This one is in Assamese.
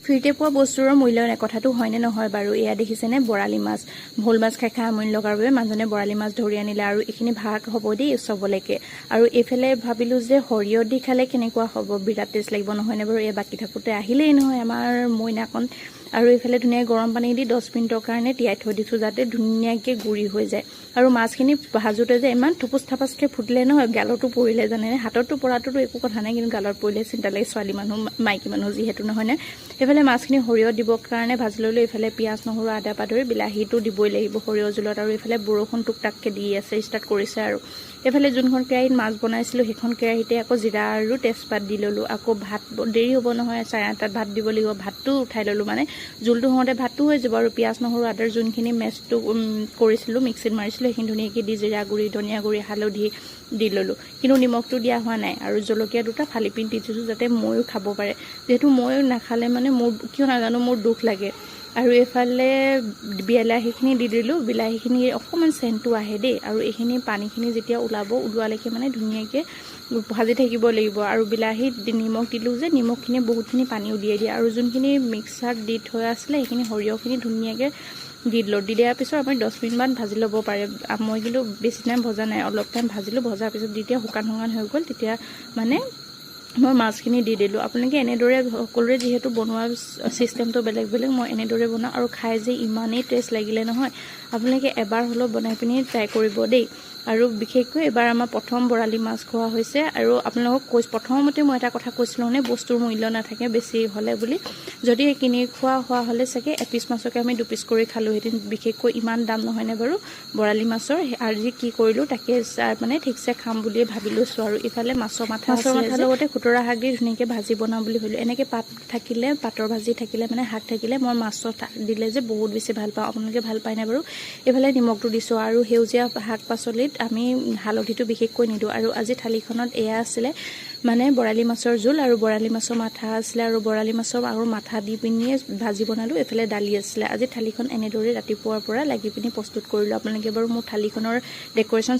ফ্ৰীতে পোৱা বস্তুৰ মূল্য নাই, কথাটো হয়নে নহয় বাৰু। এয়া দেখিছেনে বৰালি মাছ, ভোল মাছ খাই খাই আমনি লগাৰ বাবে মানুহজনে বৰালি মাছ ধৰি আনিলে, আৰু এইখিনি ভাগ হ'ব দেই চবলৈকে। আৰু এইফালে ভাবিলোঁ যে সৰিয়হ দি খালে কেনেকুৱা হ'ব, বিৰাট টেষ্ট লাগিব নহয়নে বাৰু। এই বাকী থাকোঁতে আহিলেই নহয় আমাৰ মইনাকণ। আৰু এইফালে ধুনীয়াকৈ গৰম পানী দি 10 মিনিটৰ কাৰণে তিয়াই থৈ দিছোঁ, যাতে ধুনীয়াকৈ গুৰি হৈ যায়। আৰু মাছখিনি ভাজোঁতে যে ইমান থুপুচ থাপাচকৈ ফুটিলে নহয়, গালতো পৰিলে জানেনে। হাততো পৰাটোতো একো কথা নাই, কিন্তু গালত পৰিলে চিন্তা লাগে, ছোৱালী মানুহ মাইকী মানুহ যিহেতু নহয়নে। এইফালে মাছখিনি সৰিয়হ দিবৰ কাৰণে ভাজি ল'লোঁ। এইফালে পিঁয়াজ নহৰু আদা পা ধৰি বিলাহীটো দিবই লাগিব সৰিয়হ জোলত। আৰু এইফালে বৰষুণ টুক টাককৈ দি আছে, ষ্টাৰ্ট কৰিছে। আৰু এইফালে যোনখন কেৰাহীত মাছ বনাইছিলোঁ সেইখন কেৰাহীতে আকৌ জিৰা আৰু তেজপাত দি ল'লোঁ। আকৌ ভাত দেৰি হ'ব নহয়, 8:30 ভাত দিব লাগিব। ভাতটো উঠাই ল'লোঁ, মানে জোলটো হওঁতে ভাতটো হৈ যাব। আৰু পিঁয়াজ নহৰু আদাৰ যোনখিনি মেচটো কৰিছিলোঁ, মিক্সিত মাৰিছিলোঁ, সেইখিনি ধুনীয়াকৈ দি জিৰা গুড়ি, ধনিয়া গুড়ি, হালধি দি ল'লোঁ। কিন্তু নিমখটো দিয়া হোৱা নাই। আৰু জলকীয়া দুটা ফালি পিনি দি দিছোঁ, যাতে ময়ো খাব পাৰে। যিহেতু ময়ো নাখালে মানে মোৰ কিয় নাজানো মোৰ দুখ লাগে। আৰু এইফালে বিলাহীখিনি দি দিলোঁ। বিলাহীখিনি অকণমান চেণ্টটো আহে দেই। আৰু এইখিনি পানীখিনি যেতিয়া ওলোৱালৈকে মানে ধুনীয়াকৈ ভাজি থাকিব লাগিব। আৰু বিলাহীত নিমখ দিলোঁ যে, নিমখখিনি বহুতখিনি পানী উলিয়াই দিয়ে। আৰু যোনখিনি মিক্সাৰত দি থোৱা আছিলে সেইখিনি সৰিয়হখিনি ধুনীয়াকৈ দি দিলোঁ। দি দিয়াৰ পিছত আপুনি 10 মিনিটমান ভাজি ল'ব পাৰে। মই কিন্তু বেছি টাইম ভজা নাই, অলপ টাইম ভাজিলোঁ। ভজাৰ পিছত যেতিয়া শুকান হৈ গ'ল, তেতিয়া মানে মই মাছখিনি দি দিলোঁ। আপোনালোকে এনেদৰে সকলোৰে যিহেতু বনোৱা চিষ্টেমটো বেলেগ বেলেগ, মই এনেদৰে বনাওঁ। আৰু খাই যে ইমানেই টেষ্ট লাগিলে নহয়, আপোনালোকে এবাৰ হ'লেও বনাই পিনি ট্ৰাই কৰিব দেই। আৰু বিশেষকৈ এবাৰ আমাৰ প্ৰথম বৰালি মাছ খোৱা হৈছে। আৰু আপোনালোকক প্ৰথমতে মই এটা কথা কৈছিলোঁ মানে, বস্তুৰ মূল্য নাথাকে বেছি হ'লে বুলি। যদি কিনি খোৱা হোৱা হ'লে চাগে এপিচ মাছকে আমি 2 পিচ কৰি খালোঁহেঁতেন। বিশেষকৈ ইমান দাম নহয়নে বাৰু বৰালি মাছৰ। আজি কি কৰিলোঁ তাকে মানে ঠিকছে খাম বুলিয়ে ভাবি লৈছোঁ। আৰু ইফালে মাছৰ মাথাৰ লগতে খুতৰা শাক দি ধুনীয়াকৈ ভাজি বনাওঁ বুলি ভাবিলোঁ। এনেকৈ পাত থাকিলে, পাতৰ ভাজি থাকিলে, মানে শাক থাকিলে মই মাছৰ দিলে যে বহুত বেছি ভাল পাওঁ। আপোনালোকে ভাল পায়নে বাৰু। এইফালে নিমখটো দিছোঁ। আৰু সেউজীয়া শাক পাচলিত আমি হালধিটো বিশেষকৈ নিদিওঁ। আৰু আজি থালিখনত এয়া আছিলে মানে বৰালি মাছৰ জোল, আৰু বৰালি মাছৰ মাথা আছিলে, আৰু বৰালি মাছৰ আৰু মাথা দি পিনিয়ে ভাজি বনালোঁ। এইফালে দালি আছিলে। আজি থালিখন এনেদৰে ৰাতিপুৱাৰ পৰা লাগি পিনি প্ৰস্তুত কৰিলোঁ। আপোনালোকে বাৰু মোৰ থালিখনৰ ডেক'ৰেশ্যন